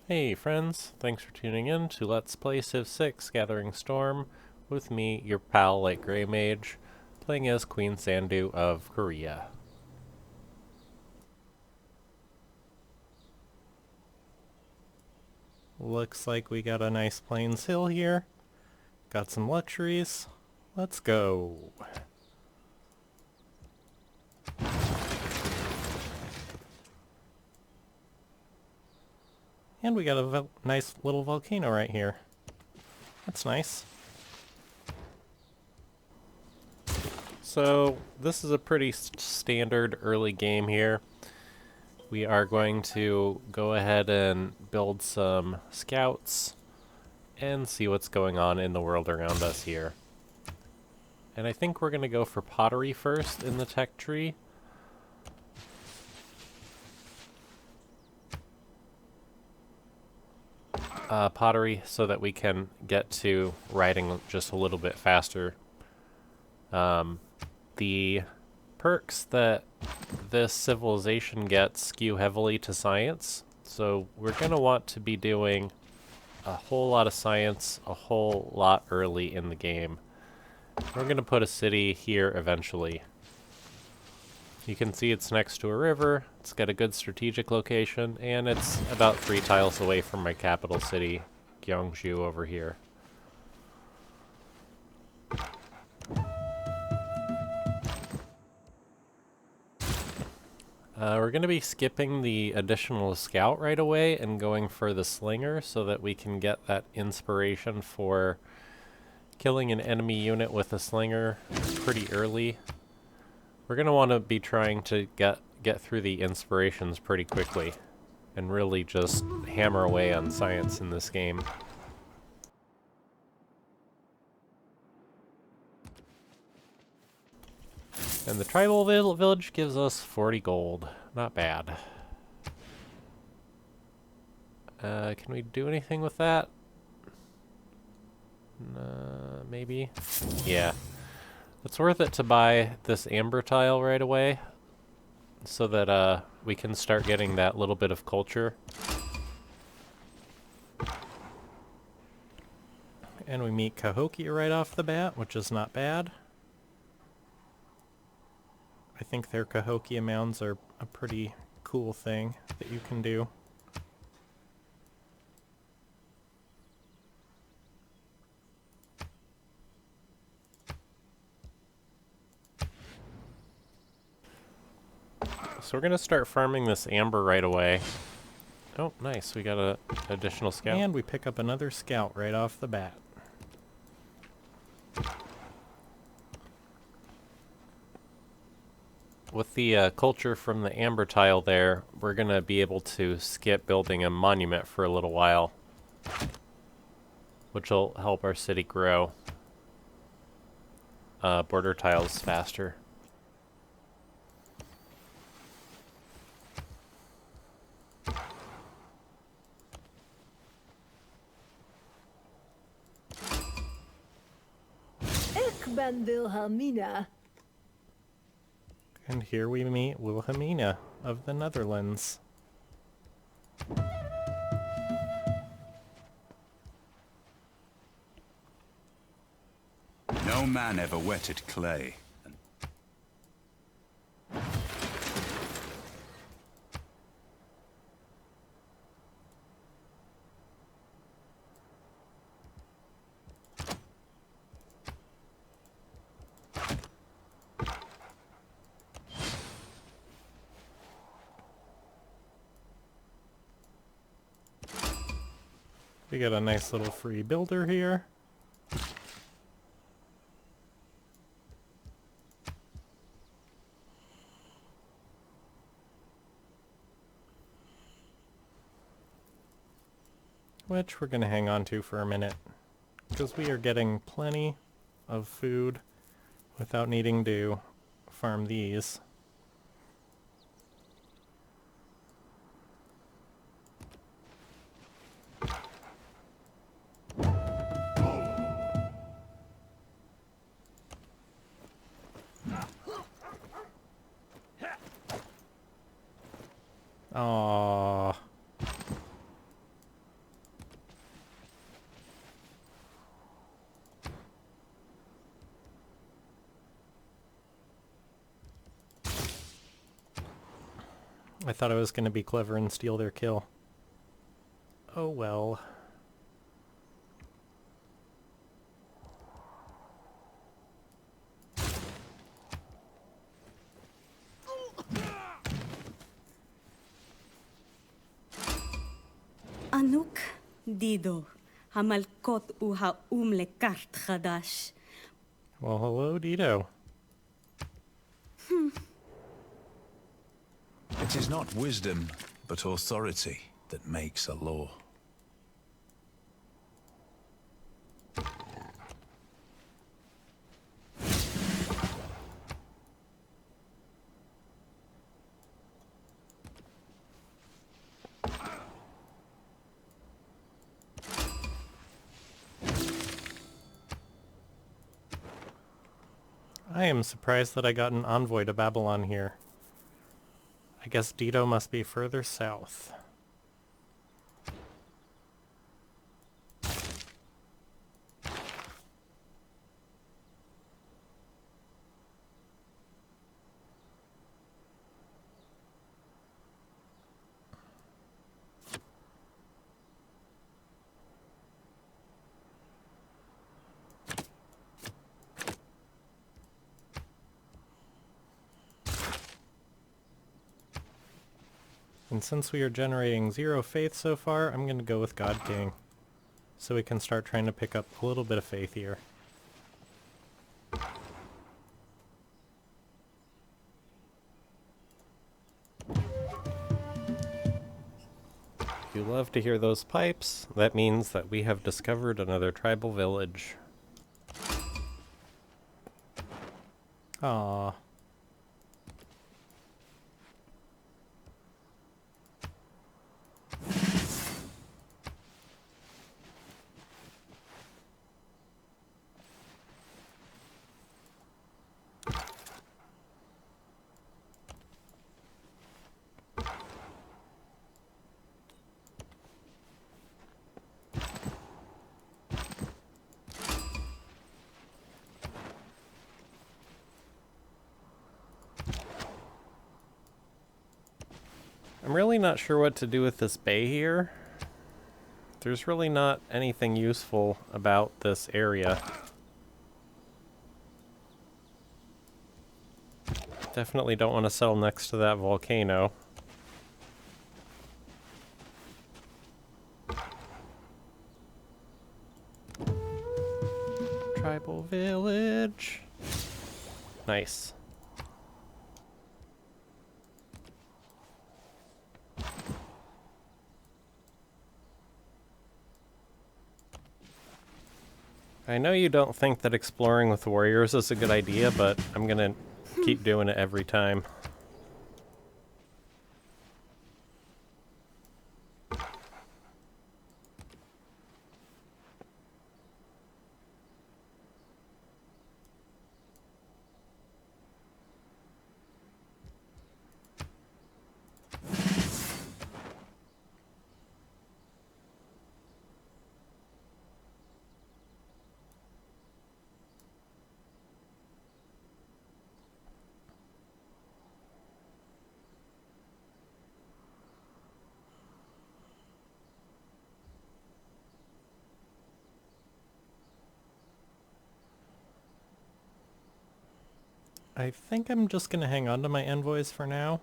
Hey friends, thanks for tuning in to Let's Play Civ 6 Gathering Storm with me, your pal Light Grey Mage, playing as Queen Sandu of Korea. Looks like we got a nice Plains Hill here. Got some luxuries. Let's go. And we got a nice little volcano right here. That's nice. So, this is a pretty standard early game here. We are going to go ahead and build some scouts and see what's going on in the world around us here. And I think we're going to go for pottery first in the tech tree. Pottery so that we can get to riding just a little bit faster. The perks that this civilization gets skew heavily to science, so we're going to want to be doing a whole lot of science a whole lot early in the game. We're going to put a city here eventually. You can see it's next to a river, it's got a good strategic location, and it's about 3 tiles away from my capital city, Geongju, over here. We're going to be skipping the additional scout right away and going for the slinger so that we can get that inspiration for killing an enemy unit with a slinger pretty early. We're going to want to be trying to get through the inspirations pretty quickly and really just hammer away on science in this game. And the tribal village gives us 40 gold. Not bad. Can we do anything with that? Maybe? Yeah. It's worth it to buy this amber tile right away so that we can start getting that little bit of culture. And we meet Cahokia right off the bat, which is not bad. I think their Cahokia mounds are a pretty cool thing that you can do. So we're going to start farming this amber right away. Oh, nice. We got an additional scout. And we pick up another scout right off the bat. With the culture from the amber tile there, we're going to be able to skip building a monument for a little while, which will help our city grow border tiles faster. Ik ben Wilhemina. And here we meet Wilhemina of the Netherlands. No man ever wetted clay. We got a nice little free builder here. Which we're going to hang on to for a minute, because we are getting plenty of food without needing to farm these. Aww. I thought I was going to be clever and steal their kill. Oh well. Anuk, Dido, hamalkot uha lekart chadash. Well, hello, Dido. It is not wisdom, but authority that makes a law. I am surprised that I got an envoy to Babylon here. I guess Dido must be further south. And since we are generating 0 faith so far, I'm going to go with God King. So we can start trying to pick up a little bit of faith here. You love to hear those pipes. That means that we have discovered another tribal village. Aww. I'm really not sure what to do with this bay here. There's really not anything useful about this area. Definitely don't want to settle next to that volcano. Tribal village. Nice. I know you don't think that exploring with warriors is a good idea, but I'm gonna keep doing it every time. I think I'm just gonna hang on to my envoys for now.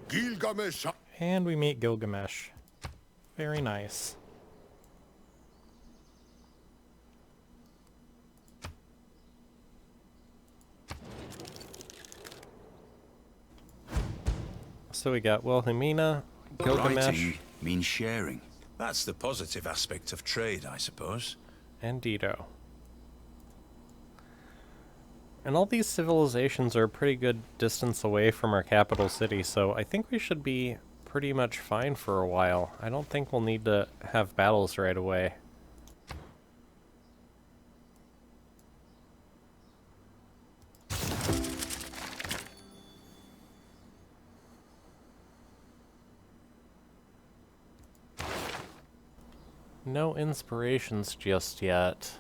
Gilgamesh. And we meet Gilgamesh. Very nice. So we got Wilhemina, Gilgamesh, Writing means sharing. That's the positive aspect of trade, I suppose. and Dido. And all these civilizations are a pretty good distance away from our capital city, so I think we should be pretty much fine for a while. I don't think we'll need to have battles right away. No inspirations just yet.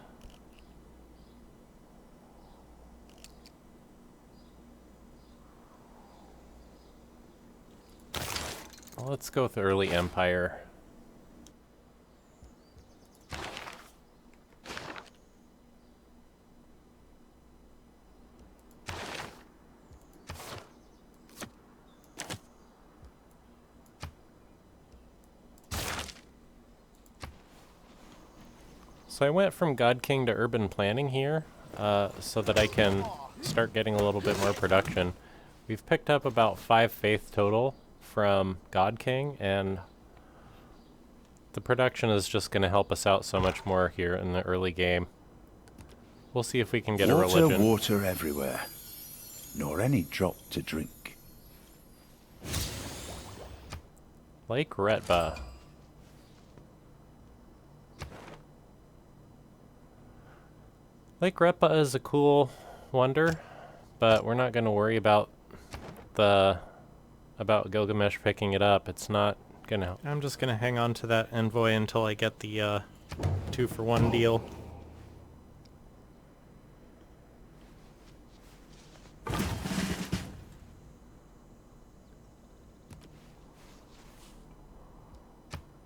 Let's go with early Empire. So I went from God King to urban planning here, so that I can start getting a little bit more production. We've picked up about 5 faith total from God King, and the production is just going to help us out so much more here in the early game. We'll see if we can get a religion. Water everywhere, nor any drop to drink. Lake Retba. Lake Retba is a cool wonder, but we're not going to worry about Gilgamesh picking it up. It's not gonna. I'm just gonna hang on to that envoy until I get the 2-for-1 deal.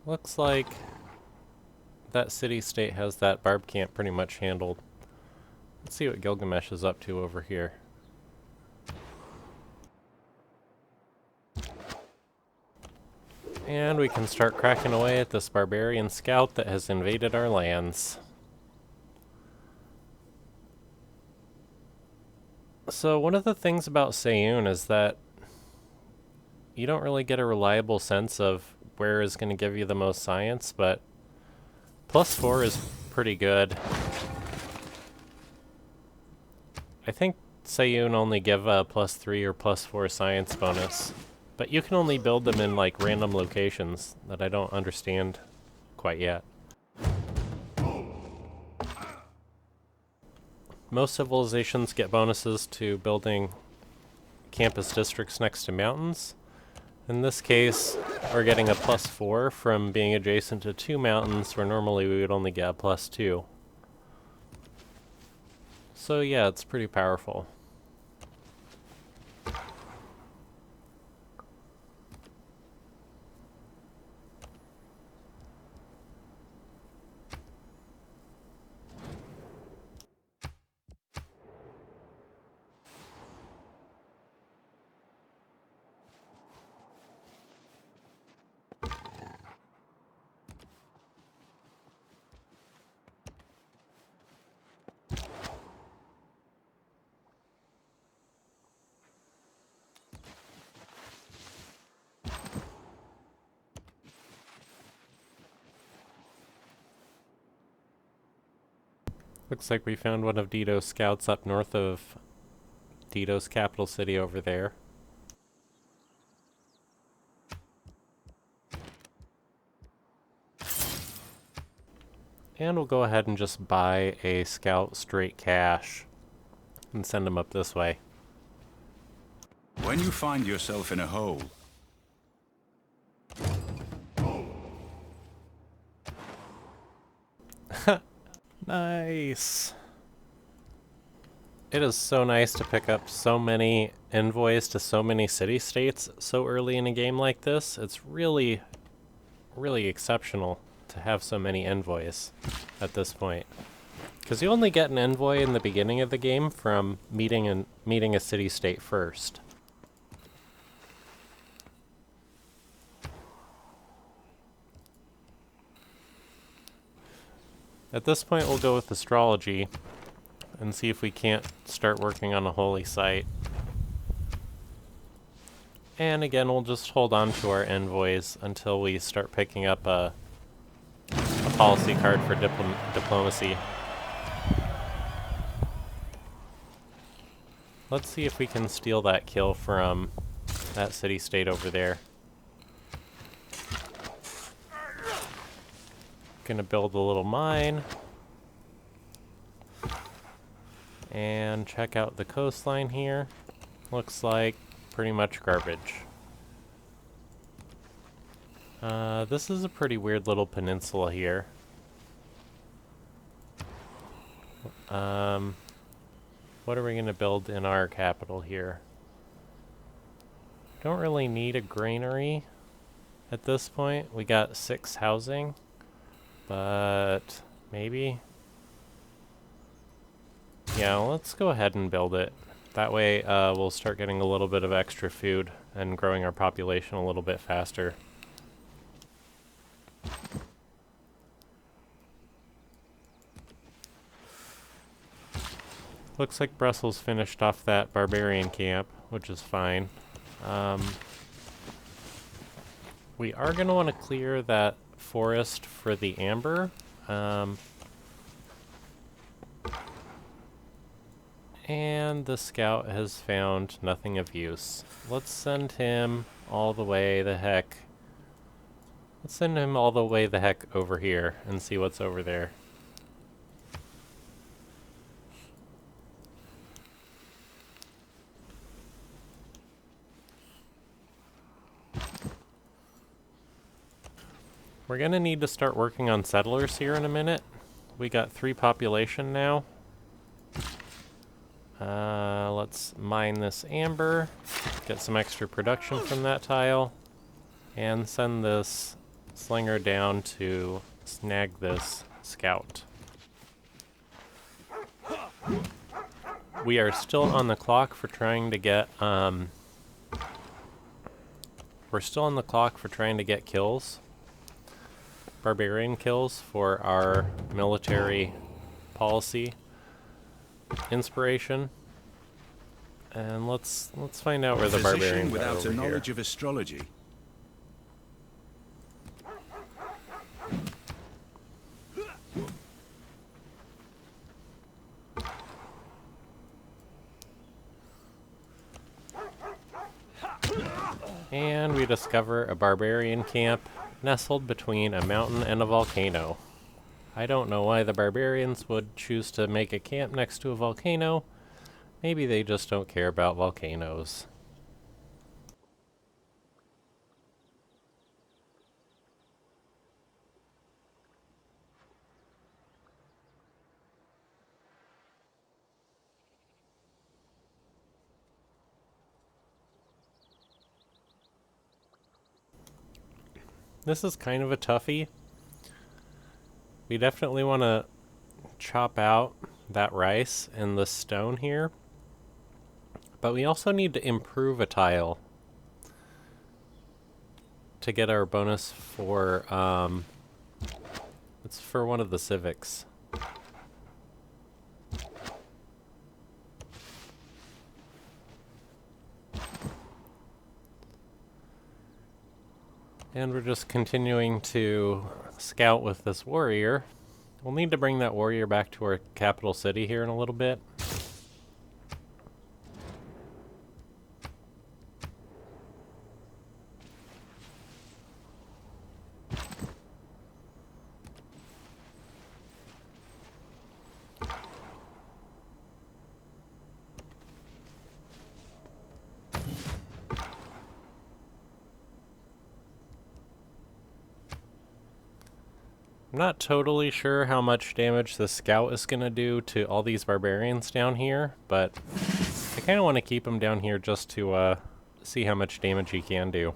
Looks like that city-state has that barb camp pretty much handled. Let's see what Gilgamesh is up to over here. And we can start cracking away at this barbarian scout that has invaded our lands. So one of the things about Seon is that you don't really get a reliable sense of where is going to give you the most science, but +4 is pretty good. I think Seon only give a +3 or +4 science bonus, but you can only build them in like random locations that I don't understand quite yet. Most civilizations get bonuses to building campus districts next to mountains. In this case, we're getting a +4 from being adjacent to 2 mountains, where normally we would only get a +2. So yeah, it's pretty powerful. Looks like we found one of Dido's scouts up north of Dido's capital city over there. And we'll go ahead and just buy a scout straight cash and send him up this way. When you find yourself in a hole, Nice. It is so nice to pick up so many envoys to so many city-states so early in a game like this. It's really, really exceptional to have so many envoys at this point. Because you only get an envoy in the beginning of the game from meeting a city-state first. At this point, we'll go with astrology and see if we can't start working on a holy site. And again, we'll just hold on to our envoys until we start picking up a policy card for diplomacy. Let's see if we can steal that kill from that city-state over there. Gonna build a little mine and check out the coastline here. Looks like pretty much garbage. This is a pretty weird little peninsula here. What are we going to build in our capital here? Don't really need a granary at this point. We got 6 housing, but maybe. Yeah, let's go ahead and build it. That way we'll start getting a little bit of extra food and growing our population a little bit faster. Looks like Brussels finished off that barbarian camp, which is fine. We are going to want to clear that forest for the amber. And the scout has found nothing of use. Let's send him all the way the heck. Let's send him all the way the heck over here and see what's over there. We're gonna need to start working on settlers here in a minute. We got 3 population now. Let's mine this amber, get some extra production from that tile, and send this slinger down to snag this scout. We are still on the clock for trying to get, kills. Barbarian kills for our military policy inspiration. And let's find out where the barbarians are without over a here. knowledge of astrology. And we discover a barbarian camp nestled between a mountain and a volcano. I don't know why the barbarians would choose to make a camp next to a volcano. Maybe they just don't care about volcanoes. This is kind of a toughie. We definitely want to chop out that rice and the stone here. But we also need to improve a tile to get our bonus for, it's for one of the civics. And we're just continuing to scout with this warrior. We'll need to bring that warrior back to our capital city here in a little bit. I'm not totally sure how much damage the scout is going to do to all these barbarians down here, but I kind of want to keep him down here just to see how much damage he can do.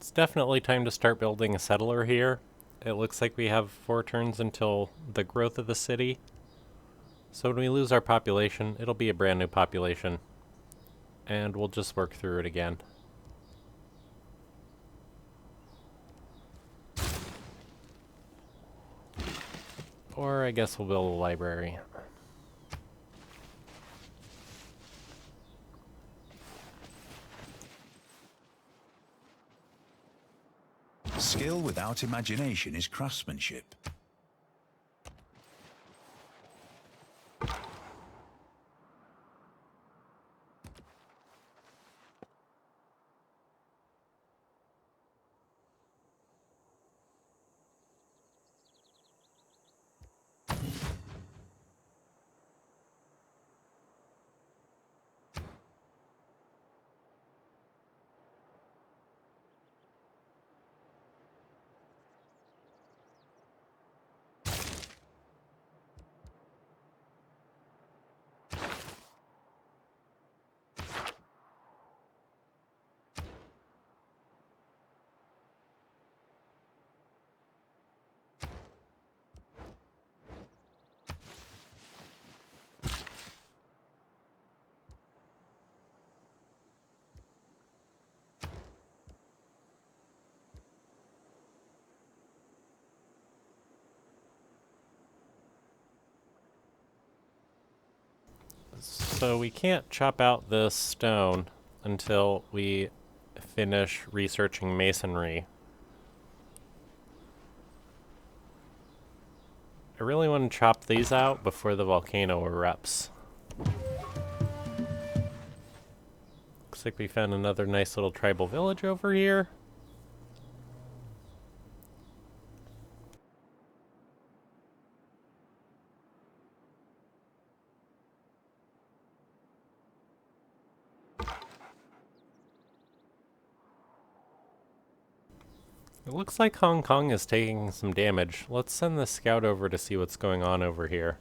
It's definitely time to start building a settler here. It looks like we have 4 turns until the growth of the city. So when we lose our population, it'll be a brand new population. And we'll just work through it again. Or I guess we'll build a library. Skill without imagination is craftsmanship. So we can't chop out this stone until we finish researching masonry. I really want to chop these out before the volcano erupts. Looks like we found another nice little tribal village over here. It looks like Hong Kong is taking some damage. Let's send the scout over to see what's going on over here.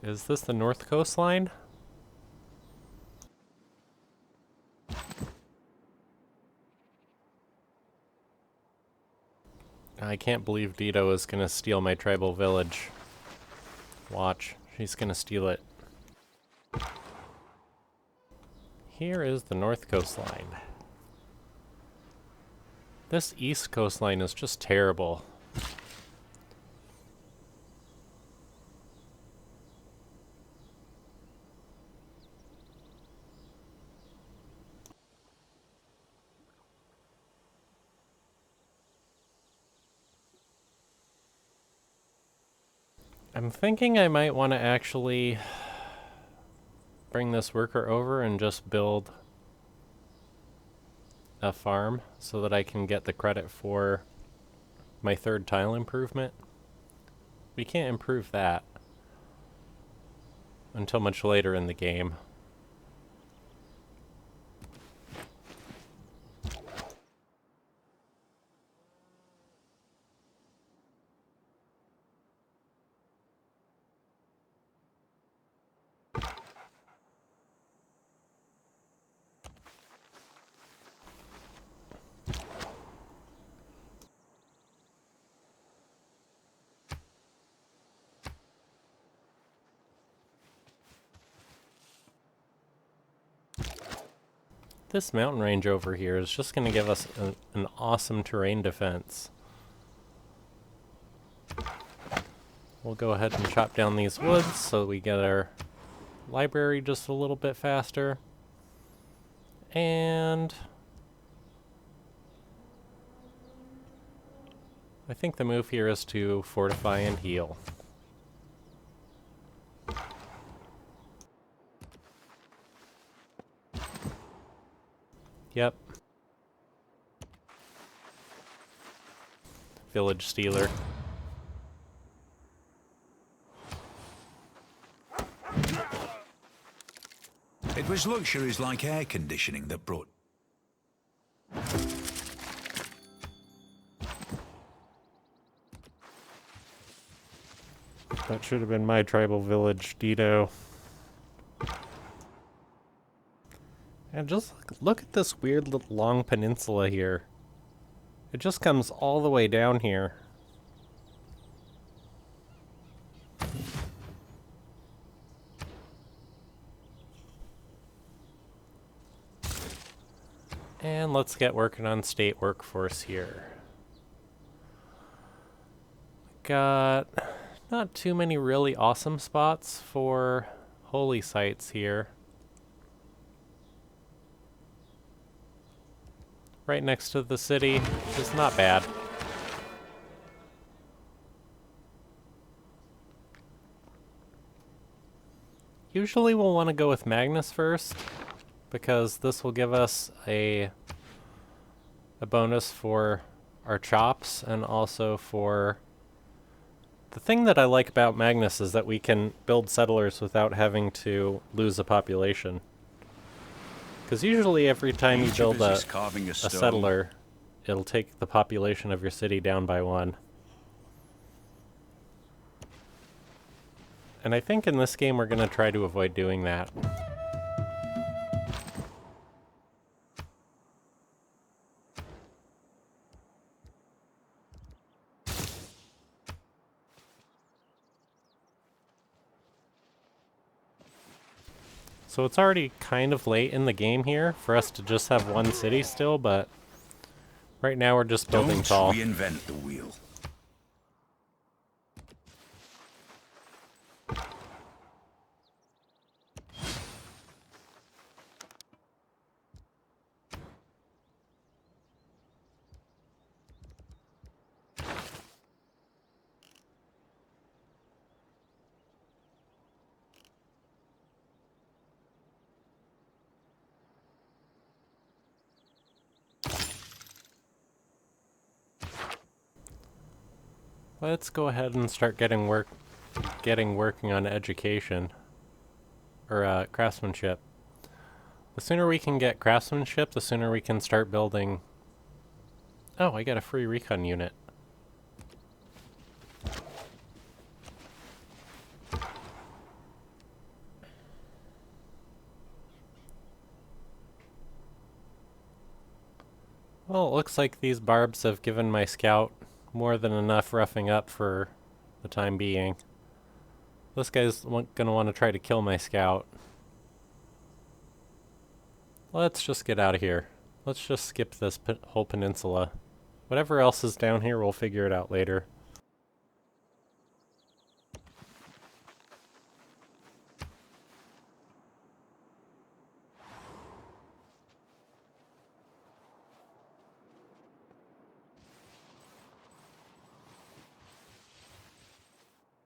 Is this the north coastline? I can't believe Dido is gonna steal my tribal village. Watch, she's gonna steal it. Here is the north coastline. This east coastline is just terrible. I'm thinking I might want to actually bring this worker over and just build a farm so that I can get the credit for my 3rd tile improvement. We can't improve that until much later in the game. This mountain range over here is just going to give us an awesome terrain defense. We'll go ahead and chop down these woods so we get our library just a little bit faster. And I think the move here is to fortify and heal. Yep. Village stealer. It was luxuries like air conditioning that brought... That should have been my tribal village, Dido. And just look at this weird little long peninsula here. It just comes all the way down here. And let's get working on state workforce here. Got not too many really awesome spots for holy sites here. Right next to the city, which is not bad. Usually we'll want to go with Magnus first, because this will give us a bonus for our chops, and also for... The thing that I like about Magnus is that we can build settlers without having to lose a population. Because usually every time you build a settler, it'll take the population of your city down by 1. And I think in this game we're going to try to avoid doing that. So it's already kind of late in the game here for us to just have 1 city still, but right now we're just building tall. Don't reinvent the wheel. Let's go ahead and start getting working on education. Or craftsmanship. The sooner we can get craftsmanship, the sooner we can start building... Oh, I got a free recon unit. Well, it looks like these barbs have given my scout more than enough roughing up for the time being. This guy's gonna want to try to kill my scout. Let's just get out of here. Let's just skip this whole peninsula. Whatever else is down here, we'll figure it out later.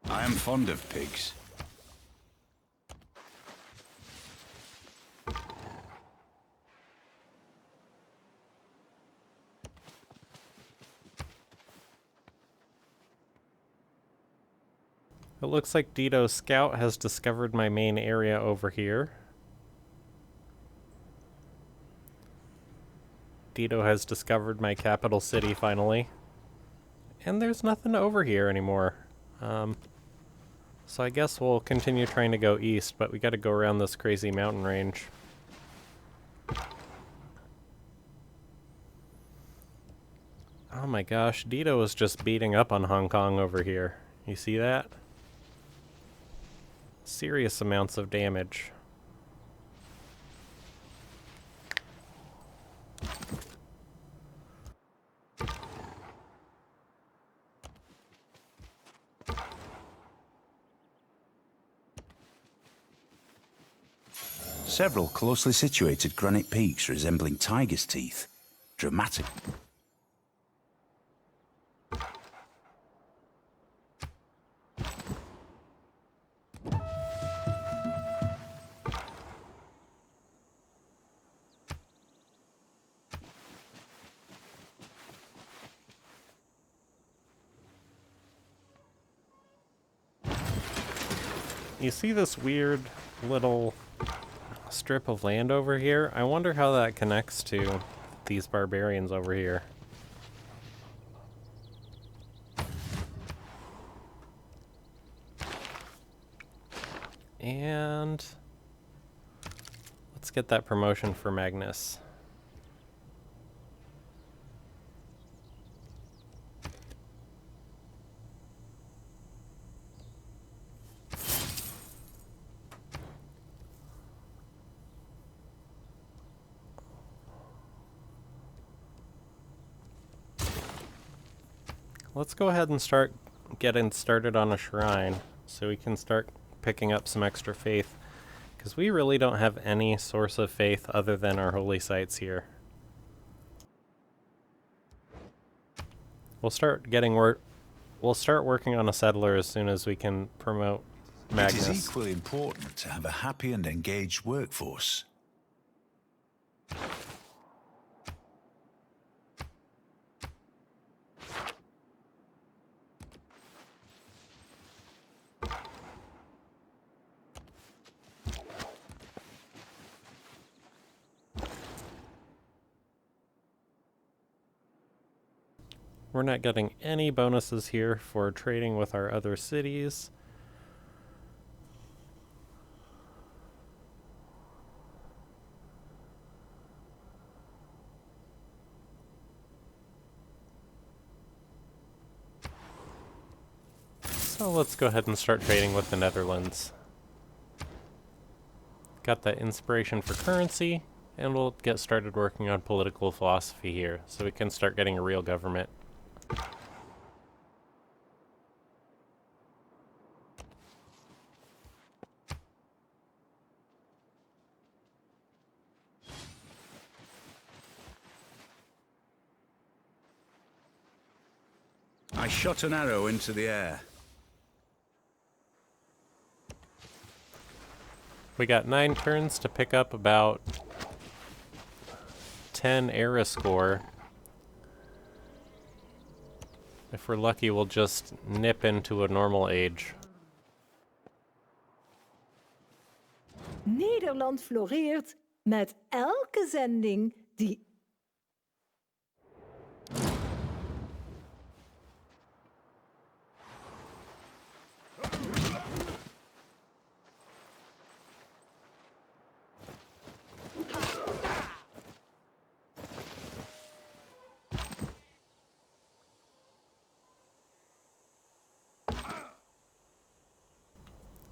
I am fond of pigs. It looks like Dido's scout has discovered my main area over here. Dido has discovered my capital city finally. And there's nothing over here anymore. So I guess we'll continue trying to go east, but we gotta go around this crazy mountain range. Oh my gosh, Dido is just beating up on Hong Kong over here. You see that? Serious amounts of damage. Several closely situated granite peaks resembling tiger's teeth. Dramatic. You see this weird little strip of land over here? I wonder how that connects to these barbarians over here. And let's get that promotion for Magnus. Let's go ahead and start getting started on a shrine so we can start picking up some extra faith, because we really don't have any source of faith other than our holy sites here. We'll start working on a settler as soon as we can promote It Magnus. is equally important to have a happy and engaged workforce. We're not getting any bonuses here for trading with our other cities. So let's go ahead and start trading with the Netherlands. Got that inspiration for currency, and we'll get started working on political philosophy here so we can start getting a real government. I shot an arrow into the air. We got 9 turns to pick up about 10 era score. If we're lucky, we'll just nip into a normal age. Nederland floreert met elke zending die...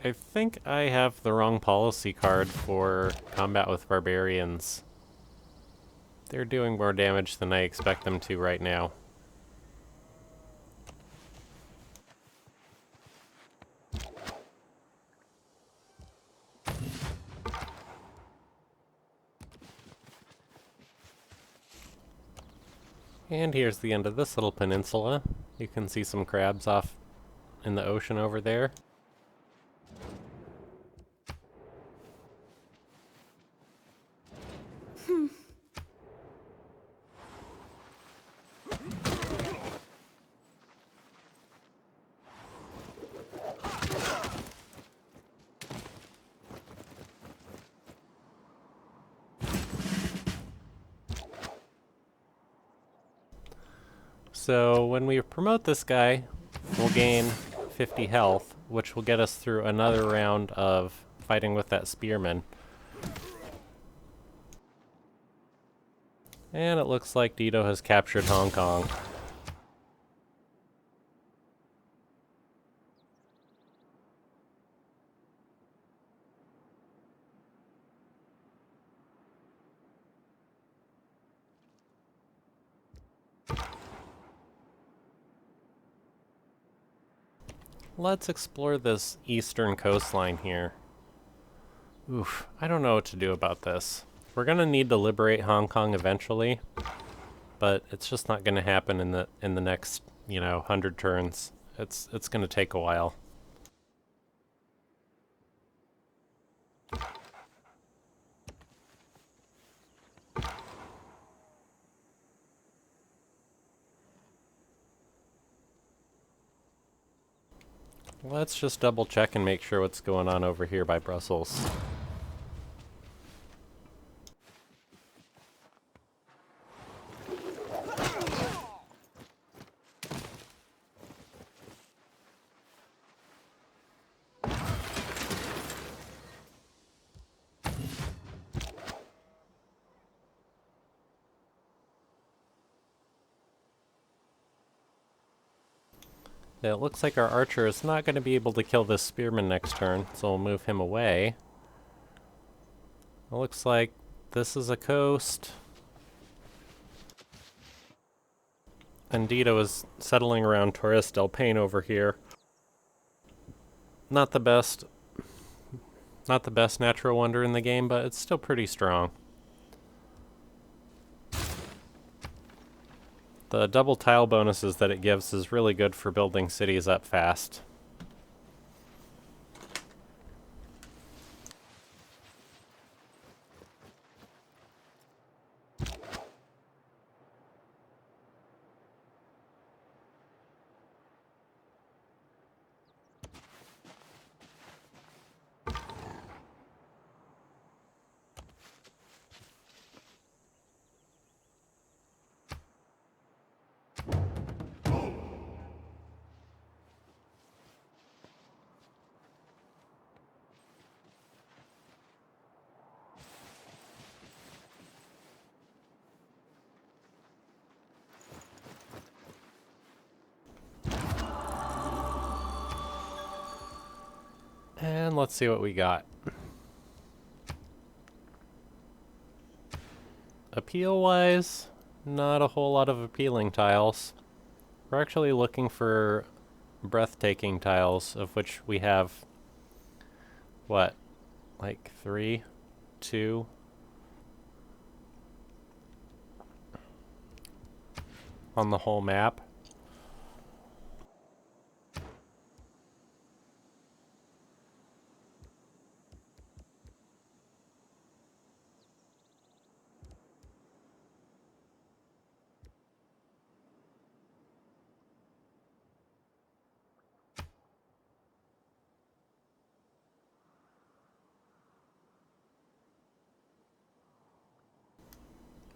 I think I have the wrong policy card for combat with barbarians. They're doing more damage than I expect them to right now. And here's the end of this little peninsula. You can see some crabs off in the ocean over there. So when we promote this guy, we'll gain 50 health, which will get us through another round of fighting with that spearman. And it looks like Dido has captured Hong Kong. Let's explore this eastern coastline here. Oof, I don't know what to do about this. We're gonna need to liberate Hong Kong eventually, but it's just not gonna happen in the next, 100 turns. It's gonna take a while. Let's just double check and make sure what's going on over here by Brussels. It looks like our archer is not going to be able to kill this spearman next turn, so we'll move him away. It looks like this is a coast. And Dido is settling around Torres del Paine over here. Not the best natural wonder in the game, but it's still pretty strong. The double tile bonuses that it gives is really good for building cities up fast. And let's see what we got. Appeal-wise, not a whole lot of appealing tiles. We're actually looking for breathtaking tiles, of which we have, what, like 3, 2? On the whole map.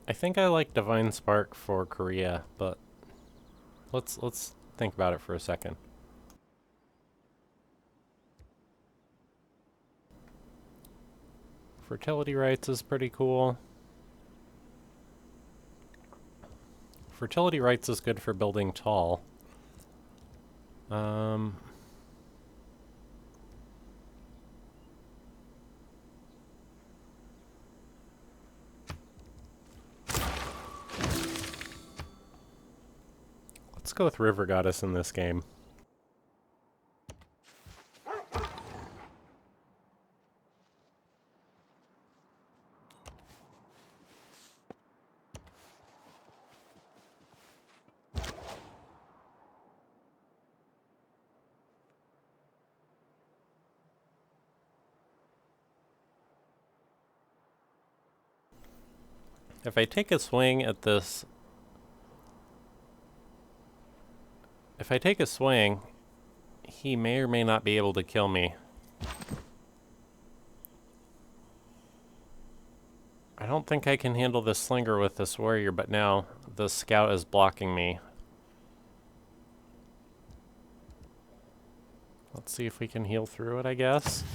I think I like Divine Spark for Korea, but let's think about it for a second. Fertility Rights is pretty cool. Fertility Rights is good for building tall. Let's go with River Goddess in this game. If I take a swing at this... If I take a swing, he may or may not be able to kill me. I don't think I can handle this slinger with this warrior, but now the scout is blocking me. Let's see if we can heal through it, I guess.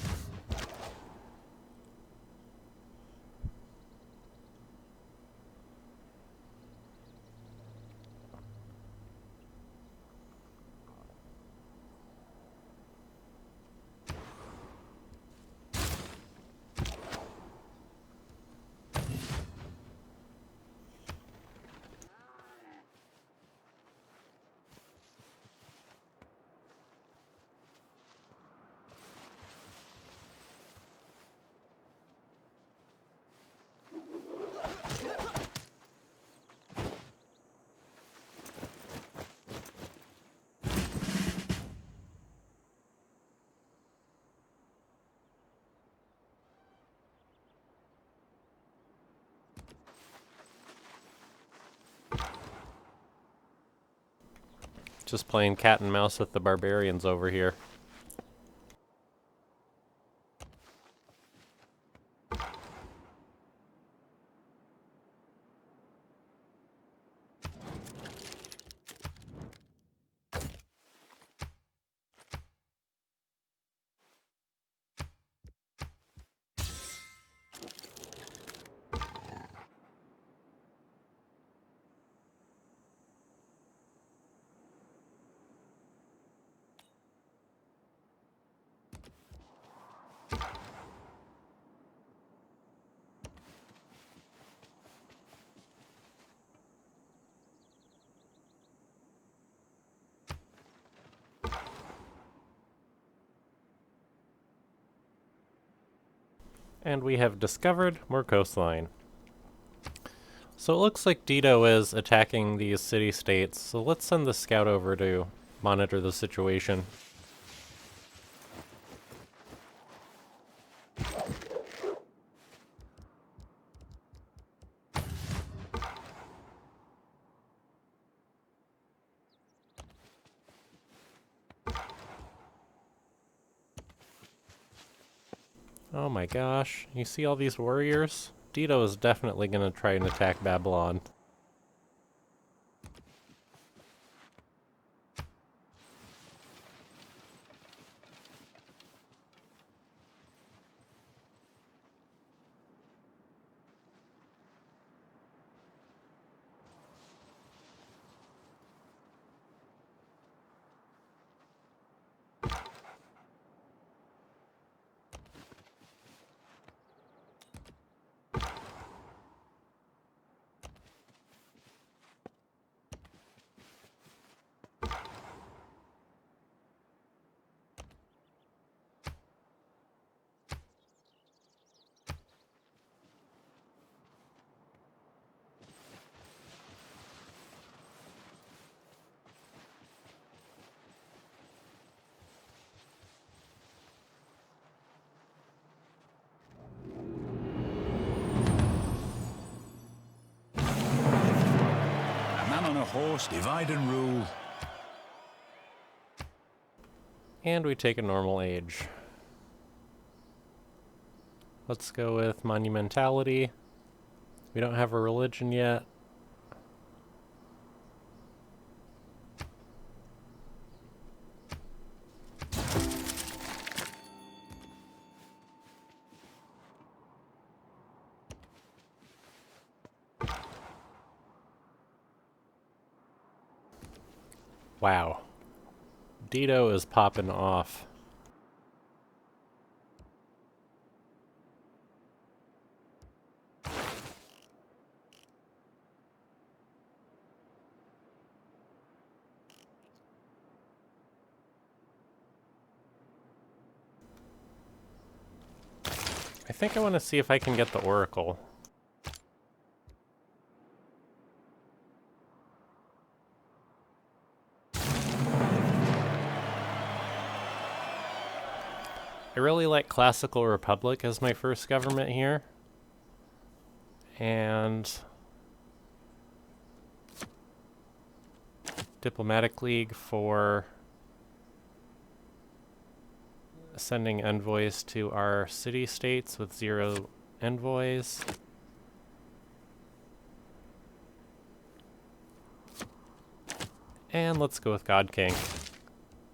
Just playing cat and mouse with the barbarians over here. And we have discovered more coastline. So it looks like Dido is attacking these city-states, so let's send the scout over to monitor the situation. Oh my gosh, you see all these warriors? Dido is definitely going to try and attack Babylon. A man on a horse, divide and rule. And we take a normal age. Let's go with monumentality. We don't have a religion yet. Wow. Dido is popping off. I think I want to see if I can get the Oracle. I really like Classical Republic as my first government here. And Diplomatic League for sending envoys to our city-states with 0 envoys. And let's go with God King,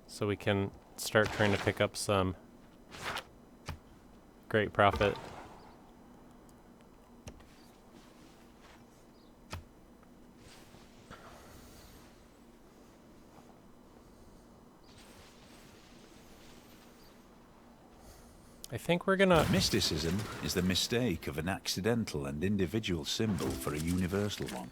so we can start trying to pick up some great profit. I think we're gonna... Mysticism is the mistake of an accidental and individual symbol for a universal one.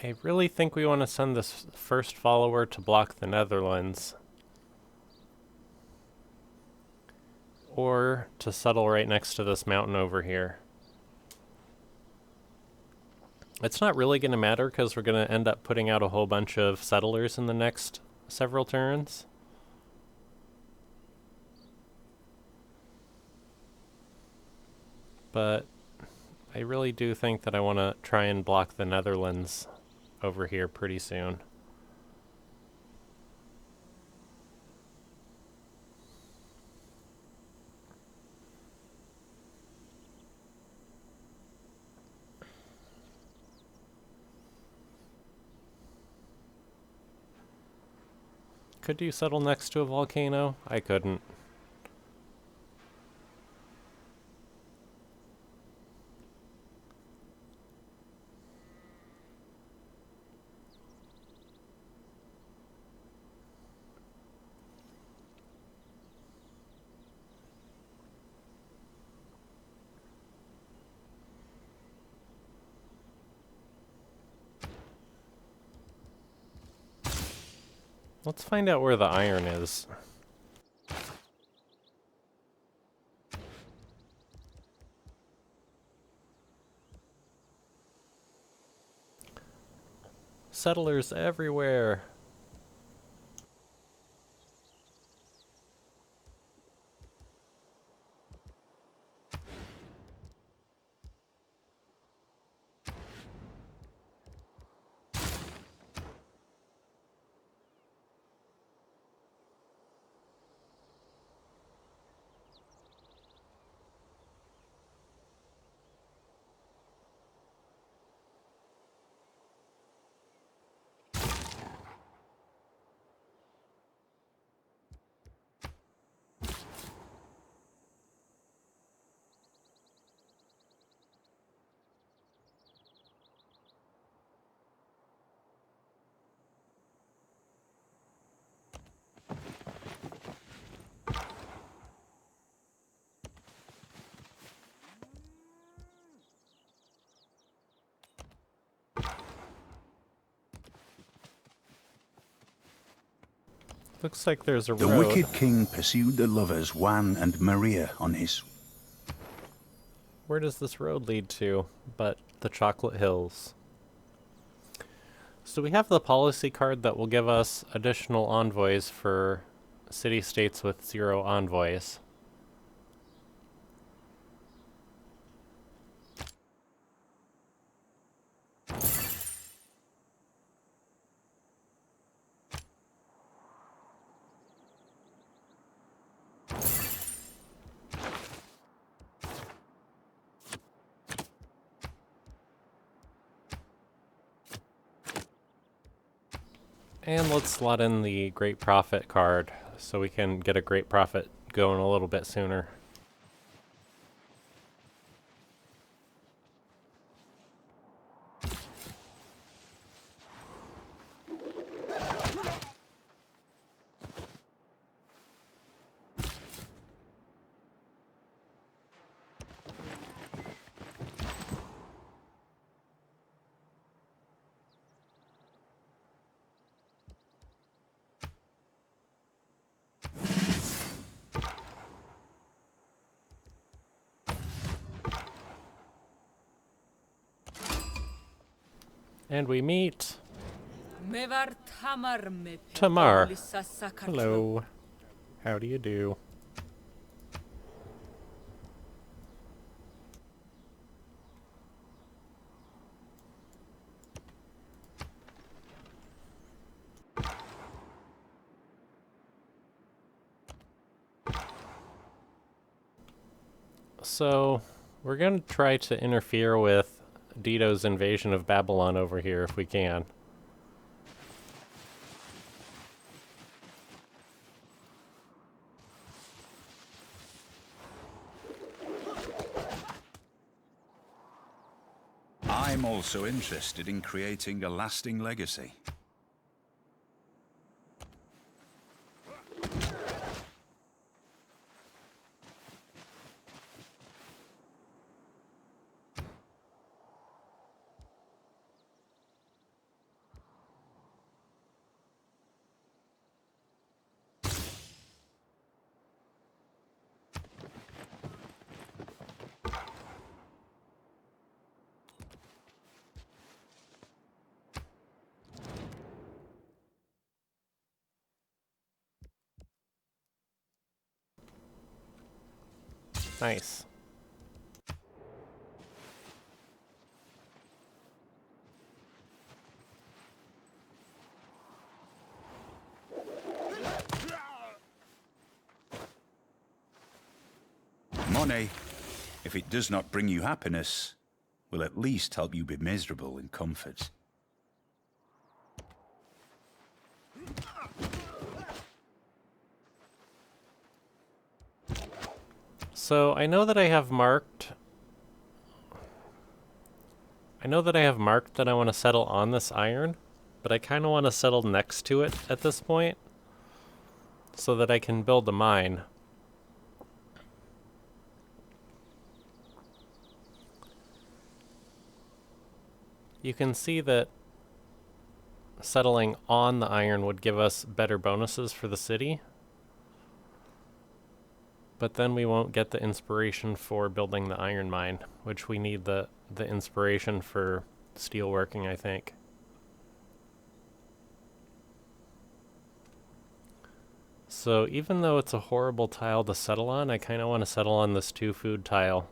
I really think we want to send this first follower to block the Netherlands. Or to settle right next to this mountain over here. It's not really going to matter because we're going to end up putting out a whole bunch of settlers in the next several turns. But I really do think that I want to try and block the Netherlands over here pretty soon. Could you settle next to a volcano? I couldn't. Let's find out where the iron is. Settlers everywhere. Looks like there's a The road. wicked king pursued the lovers Juan and Maria on his... Where does this road lead to? But the Chocolate Hills. So we have the policy card that will give us additional envoys for city-states with 0 envoys. And let's slot in the Great Prophet card so we can get a Great Prophet going a little bit sooner. And we meet Tamar. Hello. How do you do? So, we're going to try to interfere with Dido's invasion of Babylon over here if we can. I'm also interested in creating a lasting legacy. Nice. Money, if it does not bring you happiness, will at least help you be miserable in comfort. So I know that I have marked that I want to settle on this iron, but I kind of want to settle next to it at this point so that I can build a mine. You can see that settling on the iron would give us better bonuses for the city, but then we won't get the inspiration for building the iron mine, which we need the inspiration for steelworking, I think. So even though it's a horrible tile to settle on, I kind of want to settle on this 2 food tile.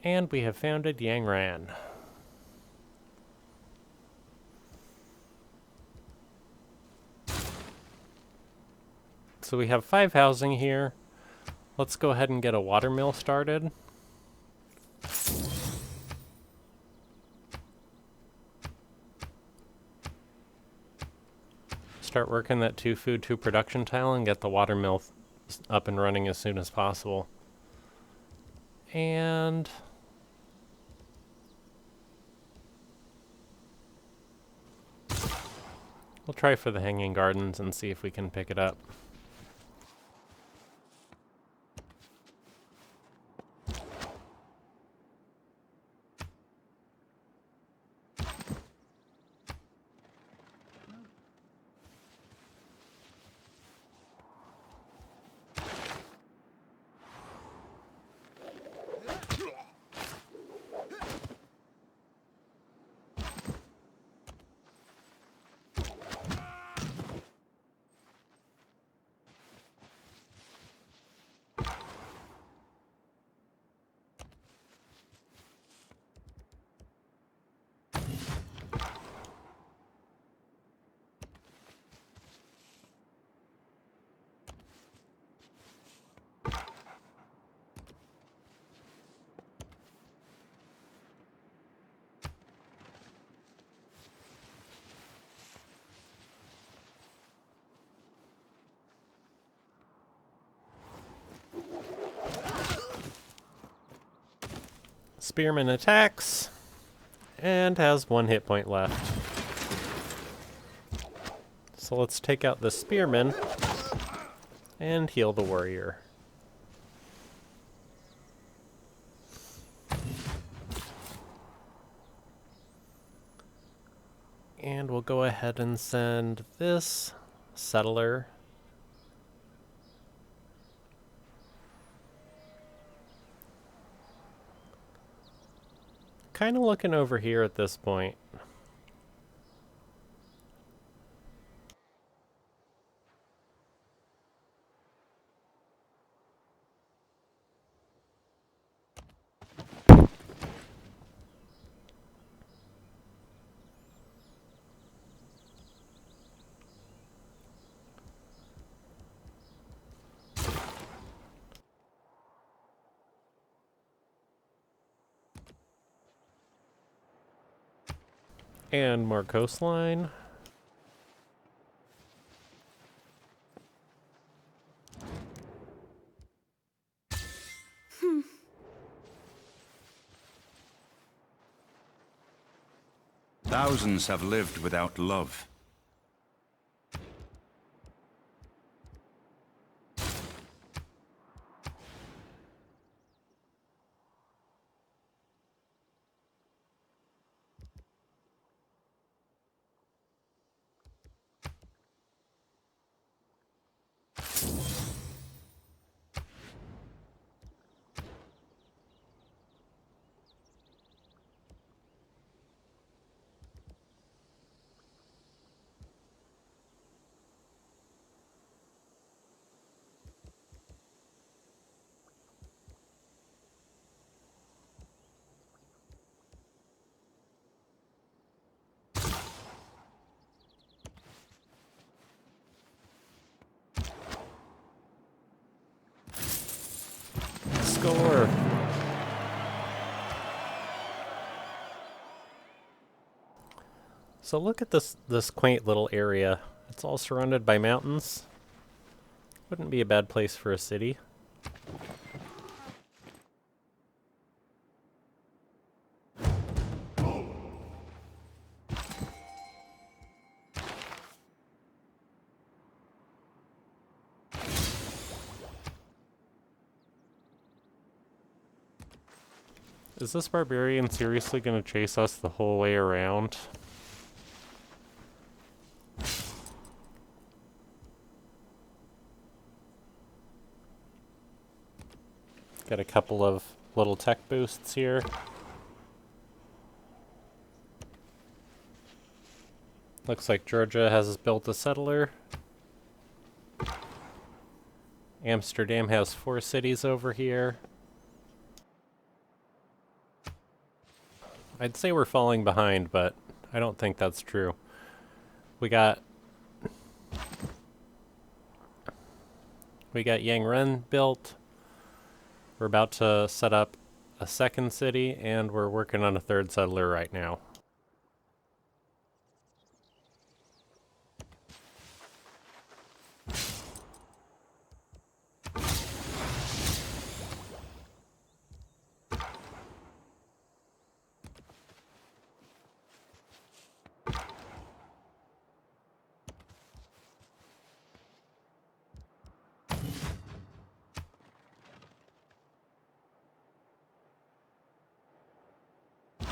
And we have founded Yangran. So we have 5 housing here. Let's go ahead and get a water mill started. Start working that 2 food, 2 production tile and get the water mill up and running as soon as possible. And we'll try for the hanging gardens and see if we can pick it up. Spearman attacks and has 1 hit point left. So let's take out the spearman and heal the warrior. And we'll go ahead and send this settler kind of looking over here at this point. And more coastline. Thousands have lived without love. Score. So look at this quaint little area. It's all surrounded by mountains. Wouldn't be a bad place for a city. Is this barbarian seriously going to chase us the whole way around? Got a couple of little tech boosts here. Looks like Georgia has built a settler. Amsterdam has 4 cities over here. I'd say we're falling behind, but I don't think that's true. We got Yangren built. We're about to set up a second city, and we're working on a third settler right now.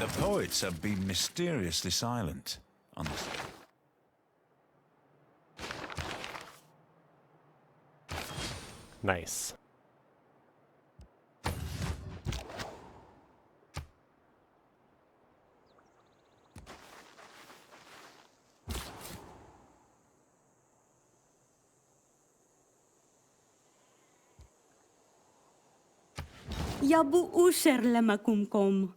The poets have been mysteriously silent on this. Nice. Yabu usher lemakumkom.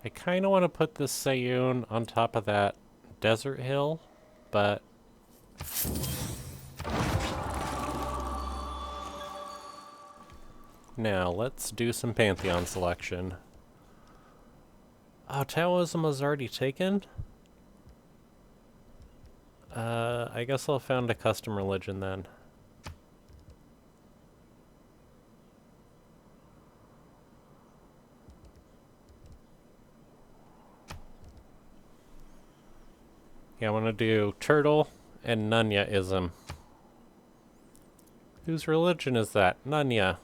I kind of want to put this Seiyun on top of that desert hill, but now let's do some Pantheon selection. Oh, Taoism was already taken? I guess I'll found a custom religion then. Yeah, I want to do turtle and nunya-ism. Whose religion is that? Nunya.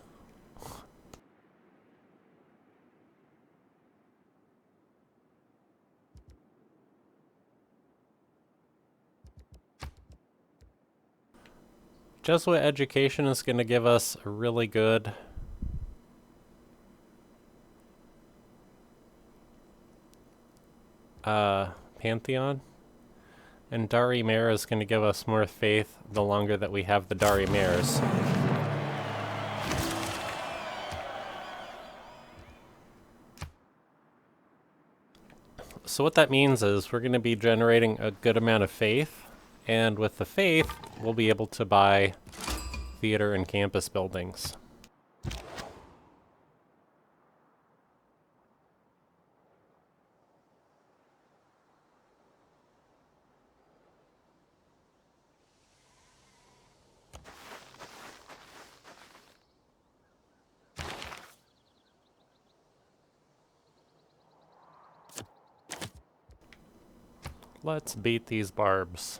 Jesuit education is going to give us a really good Pantheon. And Dari Mare is going to give us more faith the longer that we have the Dari Mares. So what that means is we're going to be generating a good amount of faith, and with the faith, we'll be able to buy theater and campus buildings. Let's beat these barbs.